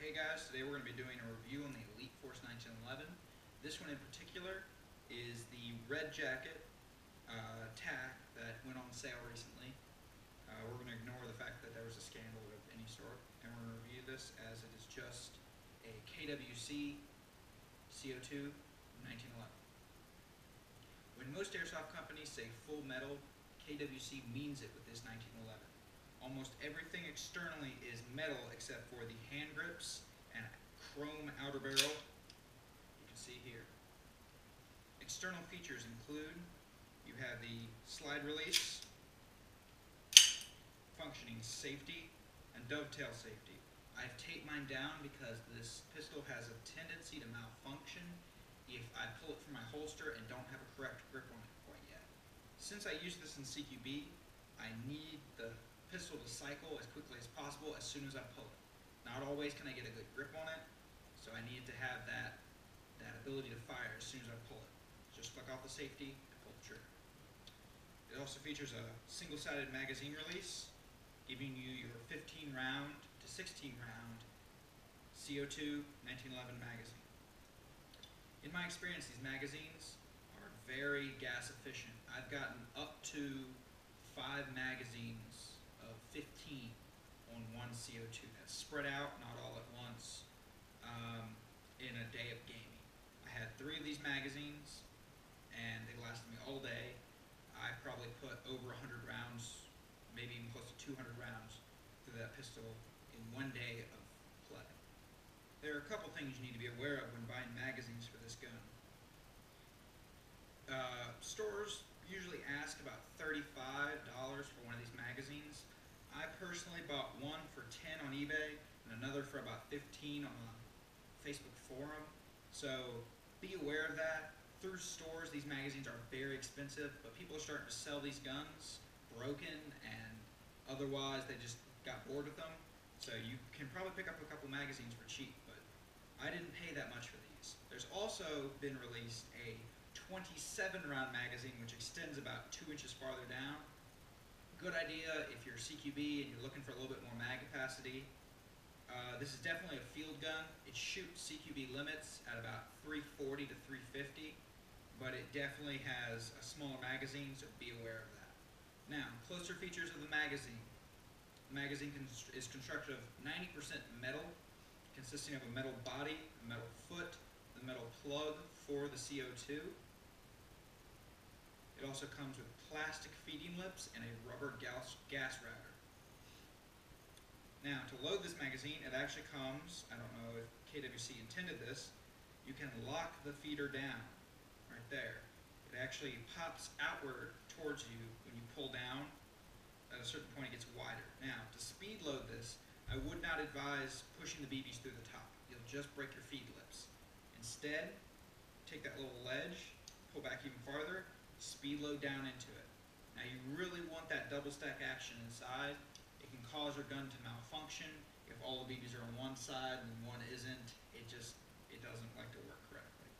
Hey guys, today we're going to be doing a review on the Elite Force 1911. This one in particular is the red jacket tack that went on sale recently. We're going to ignore the fact that there was a scandal of any sort, and we're going to review this as it is just a KWC CO2 1911. When most airsoft companies say full metal, KWC means it with this 1911. Almost everything externally is metal except for the hand grips and chrome outer barrel. You can see here. External features include, you have the slide release, functioning safety, and dovetail safety. I've taped mine down because this pistol has a tendency to malfunction if I pull it from my holster and don't have a correct grip on it quite yet. Since I use this in CQB, I need the pistol to cycle as quickly as possible as soon as I pull it. Not always can I get a good grip on it, so I need to have that ability to fire as soon as I pull it. Just flick off the safety and pull the trigger. It also features a single-sided magazine release, giving you your 15 round to 16 round CO2 1911 magazine. In my experience, these magazines are very gas efficient. I've gotten up to 5 magazines of 15 on one CO2. That's spread out, not all at once, in a day of gaming. I had 3 of these magazines, and they lasted me all day. I probably put over 100 rounds, maybe even close to 200 rounds through that pistol in one day of play. There are a couple things you need to be aware of when buying magazines for this gun. Stores usually ask about $35 for one of these magazines. I personally bought one for 10 on eBay and another for about 15 on a Facebook forum. So be aware of that. Through stores, these magazines are very expensive, but people are starting to sell these guns broken, and otherwise they just got bored with them. So you can probably pick up a couple magazines for cheap, but I didn't pay that much for these. There's also been released a 27 round magazine which extends about 2 inches farther down. Good idea if you're CQB and you're looking for a little bit more mag capacity. This is definitely a field gun. It shoots CQB limits at about 340 to 350, but it definitely has a smaller magazine, so be aware of that. Now, closer features of the magazine. The magazine is constructed of 90% metal, consisting of a metal body, a metal foot, the metal plug for the CO2. It also comes with plastic feeding lips and a rubber gas router. Now, to load this magazine, it actually comes, I don't know if KWC intended this, you can lock the feeder down right there. It actually pops outward towards you when you pull down. At a certain point, it gets wider. Now, to speed load this, I would not advise pushing the BBs through the top. You'll just break your feed lips. Instead, take that little ledge, pull back even farther, speed load down into it. Now, you really want that double stack action inside. It can cause your gun to malfunction. If all the BBs are on one side and one isn't, it doesn't like to work correctly.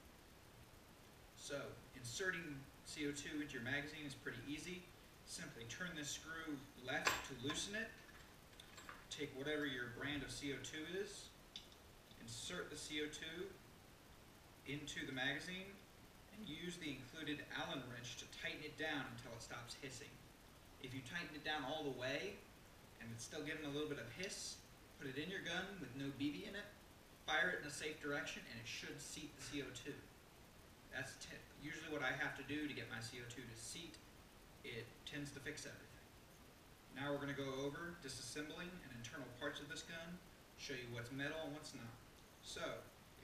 So, inserting CO2 into your magazine is pretty easy. Simply turn this screw left to loosen it. Take whatever your brand of CO2 is, insert the CO2 into the magazine, and use the included Allen wrench to tighten it down until it stops hissing. If you tighten it down all the way, and it's still giving a little bit of hiss, put it in your gun with no BB in it, fire it in a safe direction, and it should seat the CO2. That's usually what I have to do to get my CO2 to seat. It tends to fix everything. Now we're going to go over disassembling and internal parts of this gun, show you what's metal and what's not. So,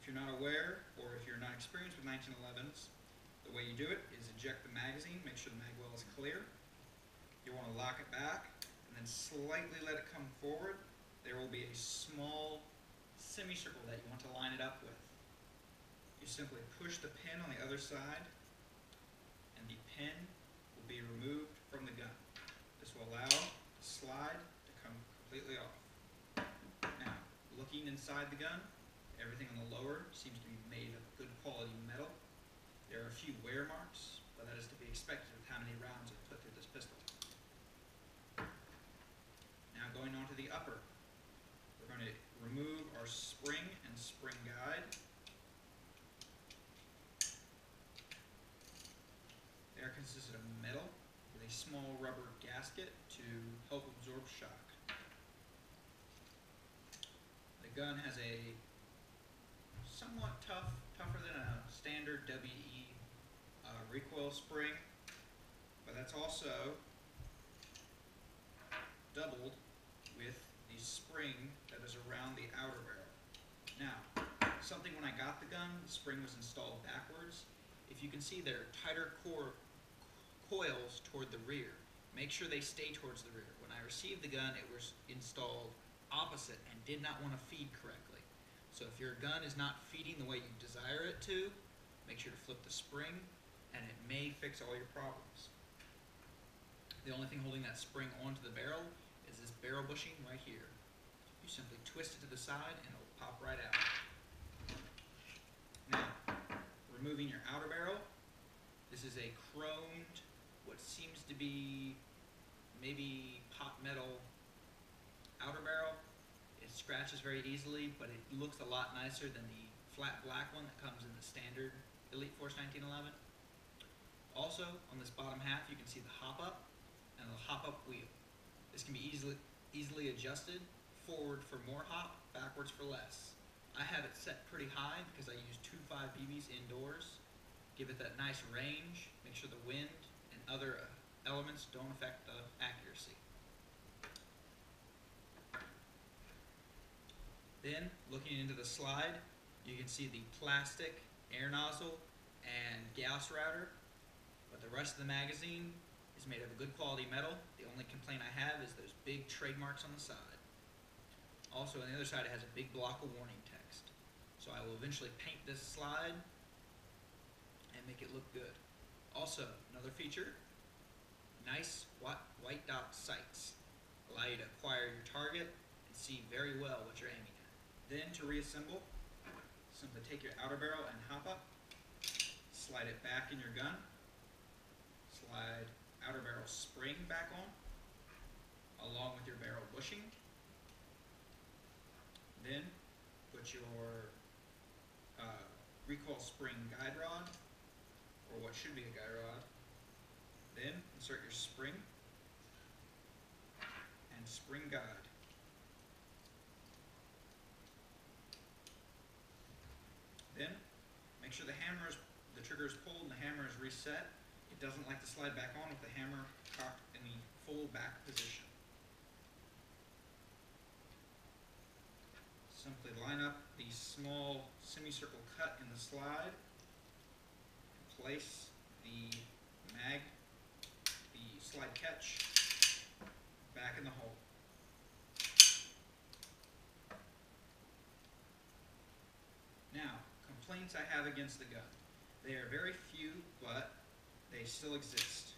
if you're not aware, or if you're not experienced with 1911s, the way you do it is eject the magazine, make sure the mag well is clear. You want to lock it back, and then slightly let it come forward. There will be a small semicircle that you want to line it up with. You simply push the pin on the other side, and the pin will be removed from the gun. This will allow the slide to come completely off. Now, looking inside the gun, everything on the lower seems to be made of good quality metal. There are a few wear marks, but that is to be expected with how many rounds I've put through this pistol. Now going on to the upper, we're going to remove our our spring and spring guide. They are consisted of metal with a small rubber gasket to help absorb shock. The gun has a somewhat tougher than a standard WE recoil spring, but that's also doubled with the spring that is around the outer barrel. Now, something when I got the gun, the spring was installed backwards. If you can see, there are tighter coils toward the rear. Make sure they stay towards the rear. When I received the gun, it was installed opposite and did not want to feed correctly. So if your gun is not feeding the way you desire it to, make sure to flip the spring, and it may fix all your problems. The only thing holding that spring onto the barrel is this barrel bushing right here. You simply twist it to the side and it'll pop right out. Now, removing your outer barrel, this is a chromed, what seems to be maybe pot metal outer barrel. It scratches very easily, but it looks a lot nicer than the flat black one that comes in the standard Elite Force 1911. Also, on this bottom half, you can see the hop-up and the hop-up wheel. This can be easily adjusted, forward for more hop, backwards for less. I have it set pretty high because I use 2.5 BBs indoors. Give it that nice range, make sure the wind and other elements don't affect the accuracy. Then, looking into the slide, you can see the plastic air nozzle and Gauss router, but the rest of the magazine is made of a good quality metal. The only complaint I have is those big trademarks on the side. Also, on the other side, it has a big block of warning text. So I will eventually paint this slide and make it look good. Also, another feature, nice white dot sights. Allow you to acquire your target and see very well what you're aiming at. Then, to reassemble, simply take your outer barrel and hop up, slide it back in your gun, slide outer barrel spring back on, along with your barrel bushing. Then put your recoil spring guide rod, or what should be a guide rod. Then insert your spring and spring guide. Then make sure the trigger is pulled and the hammer is reset. It doesn't like to slide back on with the hammer cocked in the full back position. Simply line up the small semicircle cut in the slide, and place the slide catch back in the hole. Now, complaints I have against the gun. They are very few, but they still exist.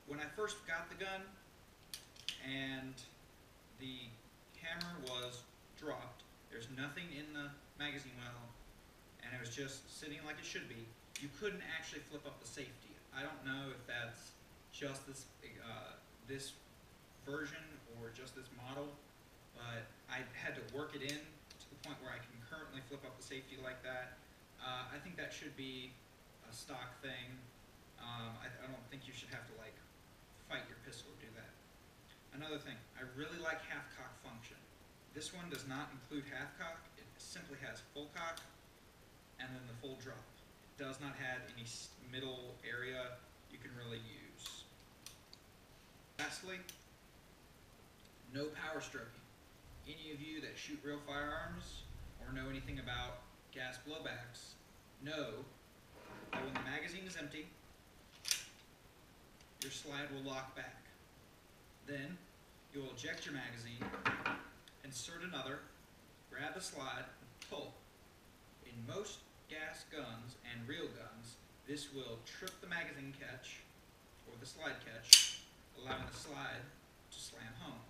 When I first got the gun and the hammer was dropped, there's nothing in the magazine well, and it was just sitting like it should be, you couldn't actually flip up the safety. I don't know if that's just this version or just this model, but I had to work it in to the point where I can currently flip up the safety like that. I think that should be a stock thing. I don't think you should have to like fight your pistol to do that. Another thing, I really like half cock function. This one does not include half cock. It simply has full cock and then the full drop. It does not have any middle area you can really use. Lastly, no power stroking. Any of you that shoot real firearms or know anything about gas blowbacks know that when the magazine is empty, your slide will lock back. Then you will eject your magazine, insert another, grab the slide, and pull. In most gas guns and real guns, this will trip the magazine catch, or the slide catch, allowing the slide to slam home.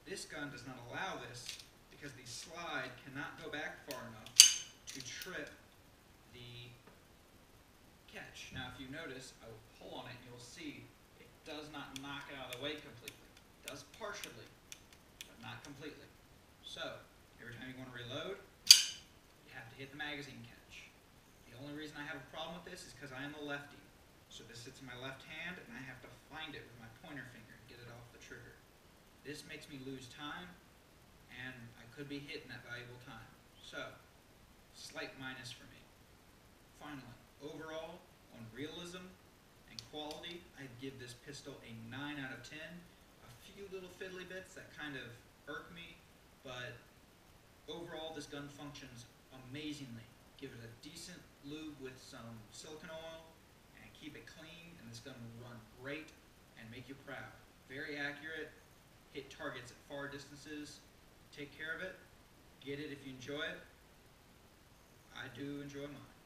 This gun does not allow this because the slide cannot go back far enough to trip the catch. Now if you notice, I will pull on it and you'll see it does not knock it out of the way completely. It does partially, but not completely. So, magazine catch. The only reason I have a problem with this is because I am a lefty. So this sits in my left hand and I have to find it with my pointer finger and get it off the trigger. This makes me lose time and I could be hitting that valuable time. So, slight minus for me. Finally, overall, on realism and quality, I'd give this pistol a 9 out of 10. A few little fiddly bits that kind of irk me, but overall this gun functions amazingly. Give it a decent lube with some silicone oil and keep it clean, and this gun will run great and make you proud. Very accurate, hit targets at far distances. Take care of it, get it if you enjoy it. I do enjoy mine.